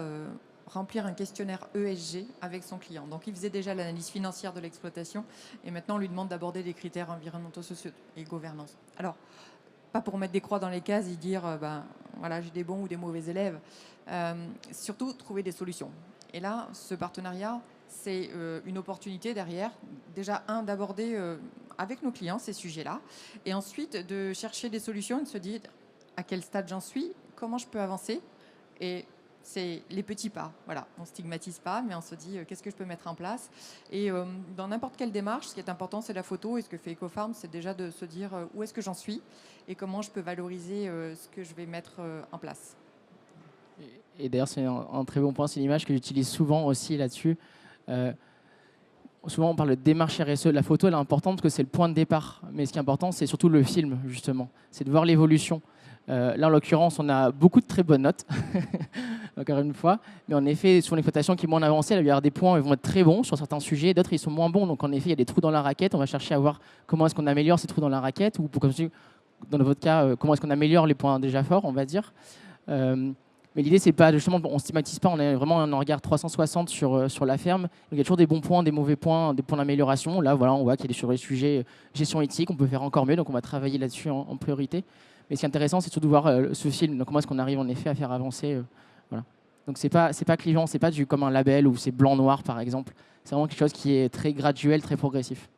remplir un questionnaire ESG avec son client. Donc il faisait déjà l'analyse financière de l'exploitation et maintenant on lui demande d'aborder des critères environnementaux, sociaux et gouvernance. Alors, pas pour mettre des croix dans les cases et dire voilà, j'ai des bons ou des mauvais élèves. Surtout trouver des solutions. Et là, ce partenariat, c'est une opportunité derrière, déjà d'aborder avec nos clients ces sujets-là, et ensuite de chercher des solutions et de se dire à quel stade j'en suis, comment je peux avancer. Et c'est les petits pas. Voilà, on ne stigmatise pas, mais on se dit qu'est-ce que je peux mettre en place. Et dans n'importe quelle démarche, ce qui est important, c'est la photo. Et ce que fait Ecofarm, c'est déjà de se dire où est-ce que j'en suis et comment je peux valoriser ce que je vais mettre en place. Et d'ailleurs, c'est un très bon point, c'est une image que j'utilise souvent aussi là-dessus. Souvent, on parle de démarche RSE. La photo, elle est importante parce que c'est le point de départ. Mais ce qui est important, c'est surtout le film, justement. C'est de voir l'évolution. Là, en l'occurrence, on a beaucoup de très bonnes notes, encore une fois. Mais en effet, sur l'exploitation qui est moins avancée, il va y avoir des points qui vont être très bons sur certains sujets, d'autres, ils sont moins bons. Donc, en effet, il y a des trous dans la raquette. On va chercher à voir comment est-ce qu'on améliore ces trous dans la raquette. Ou, dans votre cas, comment est-ce qu'on améliore les points déjà forts, on va dire. Mais l'idée, c'est pas justement, on ne stigmatise pas, on a vraiment un regard 360 sur la ferme. Donc, il y a toujours des bons points, des mauvais points, des points d'amélioration. Là, voilà, on voit qu'il y a sur les sujets gestion éthique, on peut faire encore mieux, donc on va travailler là-dessus en priorité. Mais ce qui est intéressant, c'est surtout de voir ce film. Donc, comment est-ce qu'on arrive en effet à faire avancer voilà. Donc c'est pas clivant, c'est pas comme un label où c'est blanc-noir par exemple. C'est vraiment quelque chose qui est très graduel, très progressif.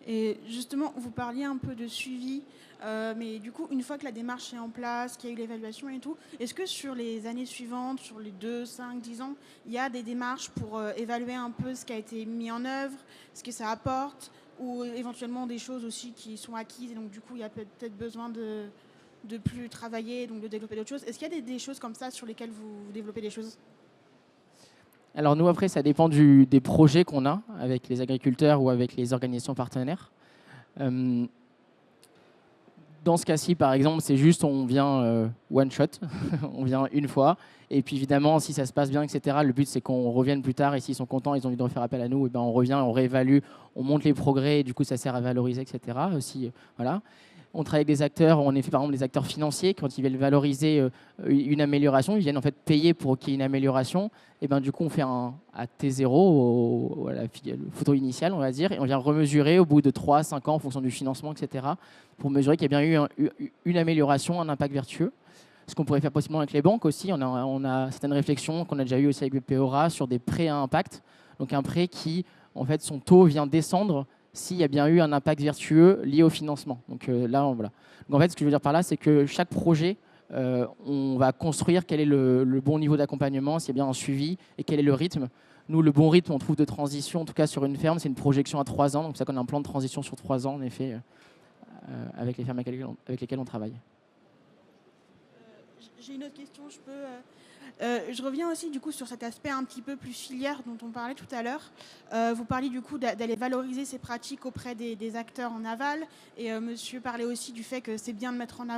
Et justement, vous parliez un peu de suivi, mais du coup, une fois que la démarche est en place, qu'il y a eu l'évaluation et tout, est-ce que sur les années suivantes, sur les 2, 5, 10 ans, il y a des démarches pour évaluer un peu ce qui a été mis en œuvre, ce que ça apporte, ou éventuellement des choses aussi qui sont acquises, et donc du coup, il y a peut-être besoin de plus travailler, donc de développer d'autres choses. Est-ce qu'il y a des choses comme ça sur lesquelles vous développez des choses ? Alors nous, après, ça dépend des projets qu'on a avec les agriculteurs ou avec les organisations partenaires. Dans ce cas-ci, par exemple, c'est juste on vient one shot, on vient une fois. Et puis évidemment, si ça se passe bien, etc., le but c'est qu'on revienne plus tard. Et s'ils sont contents, ils ont envie de refaire appel à nous, et ben on revient, on réévalue, on monte les progrès. Et du coup, ça sert à valoriser, etc. Aussi, voilà. On travaille avec des acteurs, on fait par exemple des acteurs financiers, quand ils veulent valoriser une amélioration, ils viennent en fait payer pour qu'il y ait une amélioration. Et ben du coup, on fait un à T0, à la photo initiale, on va dire, et on vient remesurer au bout de 3, 5 ans en fonction du financement, etc., pour mesurer qu'il y a bien eu une amélioration, un impact vertueux. Ce qu'on pourrait faire possiblement avec les banques aussi, on a certaines réflexions qu'on a déjà eues aussi avec BPORA sur des prêts à impact. Donc un prêt qui, en fait, son taux vient descendre s'il y a bien eu un impact vertueux lié au financement. Donc là, voilà. Donc en fait, ce que je veux dire par là, c'est que chaque projet, on va construire quel est le bon niveau d'accompagnement, s'il y a bien un suivi et quel est le rythme. Nous, le bon rythme, on trouve de transition, en tout cas sur une ferme, c'est une projection à 3 ans. Donc c'est ça qu'on a un plan de transition sur 3 ans, en effet, avec les fermes avec lesquelles on travaille. J'ai une autre question, je peux... je reviens aussi du coup sur cet aspect un petit peu plus filière dont on parlait tout à l'heure. Vous parliez du coup d'aller valoriser ces pratiques auprès des acteurs en aval, et monsieur parlait aussi du fait que c'est bien de mettre en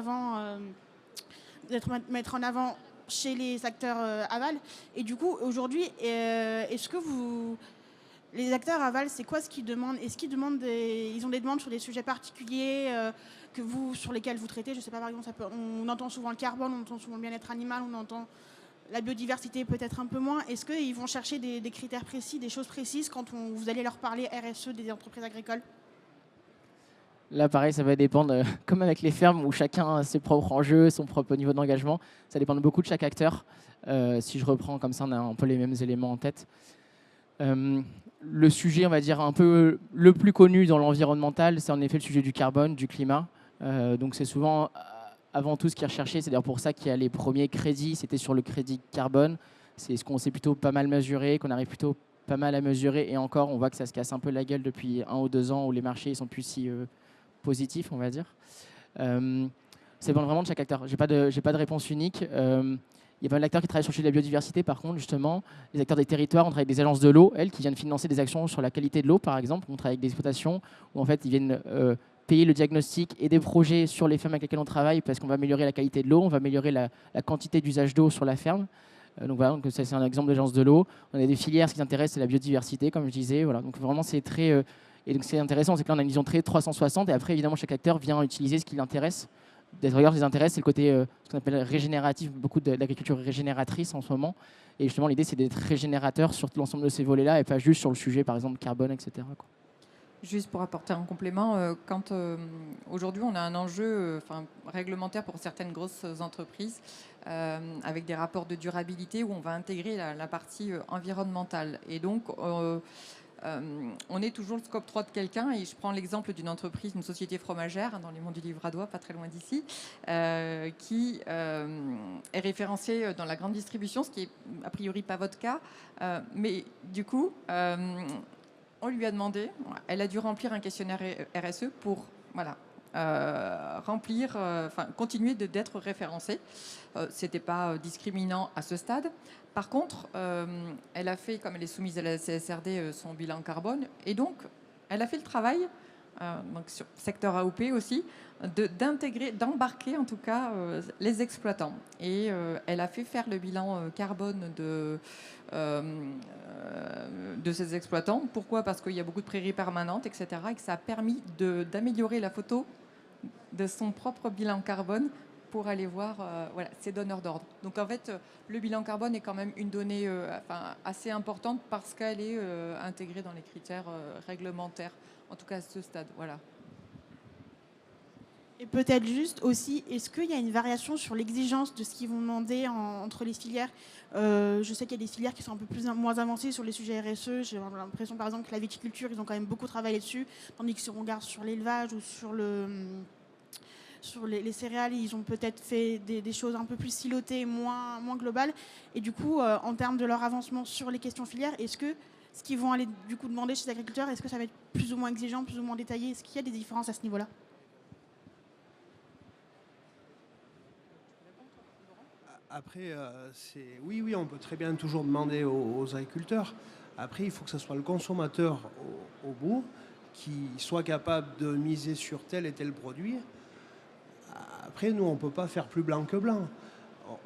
avant chez les acteurs aval. Et du coup aujourd'hui, est-ce que les acteurs aval, c'est quoi ce qu'ils demandent? Est-ce qu'ils demandent ils ont des demandes sur des sujets particuliers sur lesquels vous traitez? Je sais pas, par exemple, on entend souvent le carbone, on entend souvent le bien-être animal, on entend la biodiversité peut-être un peu moins. Est-ce qu'ils vont chercher des critères précis, des choses précises quand vous allez leur parler RSE des entreprises agricoles? Là, pareil, ça va dépendre, comme avec les fermes où chacun a ses propres enjeux, son propre niveau d'engagement. Ça dépend beaucoup de chaque acteur. Si je reprends comme ça, on a un peu les mêmes éléments en tête. Le sujet, on va dire, un peu le plus connu dans l'environnemental, c'est en effet le sujet du carbone, du climat. Donc c'est souvent, avant tout, ce qui est recherché. C'est d'ailleurs pour ça qu'il y a les premiers crédits, c'était sur le crédit carbone. C'est ce qu'on sait plutôt pas mal mesurer, qu'on arrive plutôt pas mal à mesurer. Et encore, on voit que ça se casse un peu la gueule depuis 1 ou 2 ans où les marchés ne sont plus si positifs, on va dire. Ça dépend vraiment de chaque acteur. J'ai pas de réponse unique. Il y a pas mal d'acteurs qui travaillent sur le sujet de la biodiversité, par contre, justement. Les acteurs des territoires, on travaille avec des agences de l'eau, elles, qui viennent financer des actions sur la qualité de l'eau, par exemple. On travaille avec des exploitations où, en fait, ils viennent payer le diagnostic et des projets sur les fermes avec lesquelles on travaille parce qu'on va améliorer la qualité de l'eau, on va améliorer la quantité d'usage d'eau sur la ferme. Donc voilà, donc ça, c'est un exemple d'agence de l'eau. On a des filières, ce qui intéresse, c'est la biodiversité, comme je disais. Voilà. Donc vraiment, c'est très... et donc c'est intéressant, c'est que là, on a une vision très 360. Et après, évidemment, chaque acteur vient utiliser ce qui l'intéresse. D'ailleurs, les intéresse, c'est le côté ce qu'on appelle régénératif, beaucoup d'agriculture régénératrice en ce moment. Et justement, l'idée, c'est d'être régénérateur sur l'ensemble de ces volets-là et pas juste sur le sujet, par exemple, carbone, etc., quoi. Juste pour apporter un complément, quand aujourd'hui on a un enjeu réglementaire pour certaines grosses entreprises avec des rapports de durabilité où on va intégrer la partie environnementale. Et donc, on est toujours le scope 3 de quelqu'un, et je prends l'exemple d'une entreprise, une société fromagère dans les monts du Livradois, pas très loin d'ici, qui est référencée dans la grande distribution, ce qui est a priori pas votre cas, mais du coup, on lui a demandé, elle a dû remplir un questionnaire RSE pour continuer d'être référencée. C'était pas discriminant à ce stade. Par contre, elle a fait, comme elle est soumise à la CSRD, son bilan carbone, et donc elle a fait le travail, donc sur secteur AOP aussi, d'embarquer en tout cas les exploitants. Et elle a fait faire le bilan carbone de ces exploitants. Pourquoi? Parce qu'il y a beaucoup de prairies permanentes, etc. Et que ça a permis d'améliorer la photo de son propre bilan carbone pour aller voir ses donneurs d'ordre. Donc en fait, le bilan carbone est quand même une donnée assez importante parce qu'elle est intégrée dans les critères réglementaires, en tout cas à ce stade. Voilà. Et peut-être juste aussi, est-ce qu'il y a une variation sur l'exigence de ce qu'ils vont demander entre les filières? Je sais qu'il y a des filières qui sont un peu moins avancées sur les sujets RSE. J'ai l'impression, par exemple, que la viticulture, ils ont quand même beaucoup travaillé dessus, tandis que si on regarde sur l'élevage ou sur les céréales, ils ont peut-être fait des choses un peu plus silotées, moins globales. Et du coup, en termes de leur avancement sur les questions filières, est-ce que ce qu'ils vont aller du coup demander chez les agriculteurs, est-ce que ça va être plus ou moins exigeant, plus ou moins détaillé? Est-ce qu'il y a des différences à ce niveau-là? Après, oui, on peut très bien toujours demander aux agriculteurs. Après, il faut que ce soit le consommateur au bout qui soit capable de miser sur tel et tel produit. Après, nous, on ne peut pas faire plus blanc que blanc.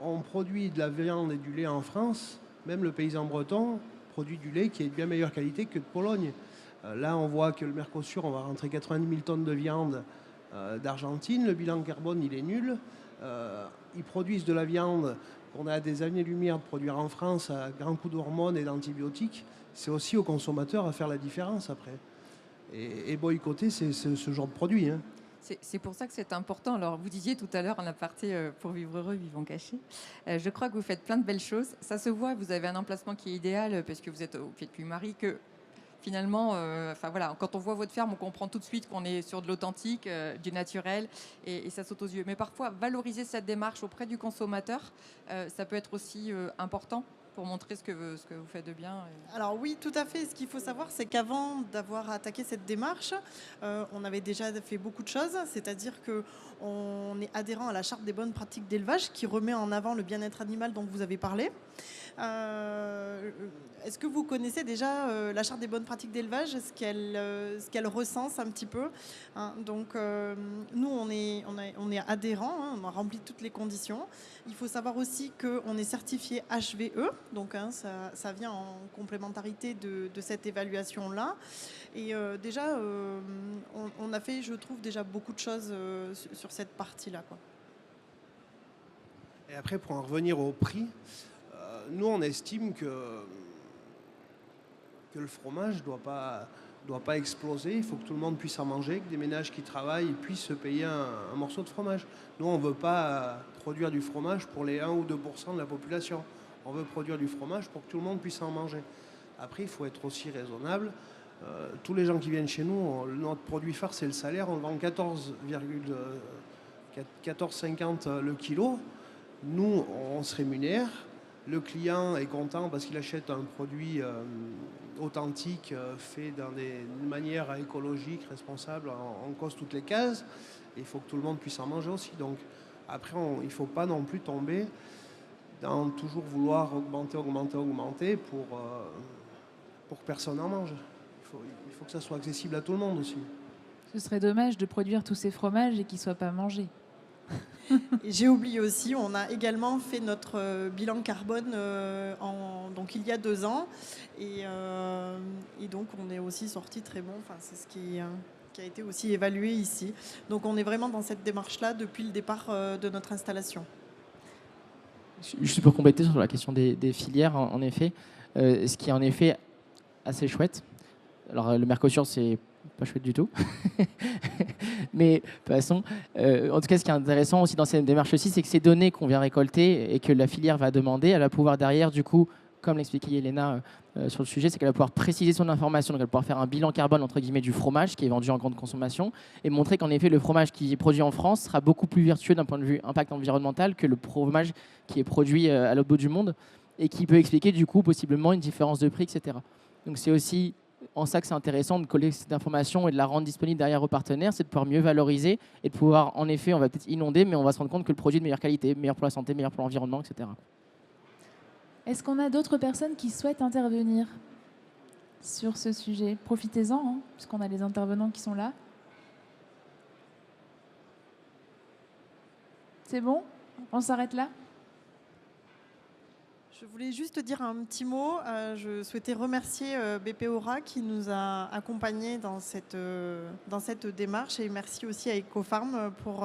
On produit de la viande et du lait en France. Même le paysan breton produit du lait qui est de bien meilleure qualité que de Pologne. Là, on voit que le Mercosur, on va rentrer 90 000 tonnes de viande d'Argentine. Le bilan carbone, il est nul. Ils produisent de la viande qu'on a à des années-lumière de produire en France à grands coups d'hormones et d'antibiotiques. C'est aussi aux consommateurs à faire la différence après. Et boycotter, c'est ce genre de produit. Hein. C'est pour ça que c'est important. Alors, vous disiez tout à l'heure en aparté, pour vivre heureux, vivons cachés. Je crois que vous faites plein de belles choses. Ça se voit, vous avez un emplacement qui est idéal parce que vous êtes au pied de Puy-Marie, que finalement, voilà, quand on voit votre ferme, on comprend tout de suite qu'on est sur de l'authentique, du naturel, et ça saute aux yeux. Mais parfois, valoriser cette démarche auprès du consommateur, ça peut être aussi important pour montrer ce que vous faites de bien. Alors oui, tout à fait. Ce qu'il faut savoir, c'est qu'avant d'avoir attaqué cette démarche, on avait déjà fait beaucoup de choses. C'est-à-dire qu'on est adhérent à la Charte des bonnes pratiques d'élevage qui remet en avant le bien-être animal dont vous avez parlé. Est-ce que vous connaissez déjà la Charte des bonnes pratiques d'élevage, ce qu'elle recense un petit peu, hein? Donc nous, on est adhérents, hein, on a rempli toutes les conditions. Il faut savoir aussi qu'on est certifié HVE, donc hein, ça vient en complémentarité de cette évaluation-là. Et déjà, on a fait, je trouve, déjà beaucoup de choses sur cette partie-là, quoi. Et après, pour en revenir au prix, nous, on estime que le fromage ne doit pas exploser. Il faut que tout le monde puisse en manger, que des ménages qui travaillent puissent se payer un morceau de fromage. Nous, on ne veut pas produire du fromage pour les 1 ou 2% de la population. On veut produire du fromage pour que tout le monde puisse en manger. Après, il faut être aussi raisonnable. Tous les gens qui viennent chez nous, notre produit phare, c'est le salaire. On vend 14,50 le kilo. Nous, on se rémunère. Le client est content parce qu'il achète un produit authentique, fait d'une manière écologique, responsable. On cause toutes les cases. Et il faut que tout le monde puisse en manger aussi. Donc, après, il ne faut pas non plus tomber dans toujours vouloir augmenter pour que personne en mange. Il faut que ça soit accessible à tout le monde aussi. Ce serait dommage de produire tous ces fromages et qu'ils ne soient pas mangés. J'ai oublié aussi, on a également fait notre bilan carbone donc il y a 2 ans. Et donc, on est aussi sorti très bon. Enfin, c'est ce qui a été aussi évalué ici. Donc, on est vraiment dans cette démarche-là depuis le départ de notre installation. Juste pour compléter sur la question des filières, en effet, ce qui est en effet assez chouette. Alors, le Mercosur, c'est pas chouette du tout. Mais de toute façon, en tout cas, ce qui est intéressant aussi dans cette démarche aussi, c'est que ces données qu'on vient récolter et que la filière va demander, elle va pouvoir derrière, du coup, comme l'expliquait Elena sur le sujet, c'est qu'elle va pouvoir préciser son information, donc elle va pouvoir faire un bilan carbone entre guillemets du fromage qui est vendu en grande consommation et montrer qu'en effet le fromage qui est produit en France sera beaucoup plus vertueux d'un point de vue impact environnemental que le fromage qui est produit à l'autre bout du monde et qui peut expliquer du coup possiblement une différence de prix, etc. Donc c'est aussi en ça que c'est intéressant de coller cette information et de la rendre disponible derrière aux partenaires, c'est de pouvoir mieux valoriser et de pouvoir, en effet, on va peut-être inonder, mais on va se rendre compte que le produit est de meilleure qualité, meilleur pour la santé, meilleur pour l'environnement, etc. Est-ce qu'on a d'autres personnes qui souhaitent intervenir sur ce sujet? Profitez-en, hein, puisqu'on a les intervenants qui sont là. C'est bon? On s'arrête là? Je voulais juste dire un petit mot. Je souhaitais remercier BP Aura qui nous a accompagnés dans cette démarche et merci aussi à Ecofarm pour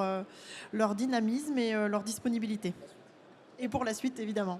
leur dynamisme et leur disponibilité. Et pour la suite, évidemment.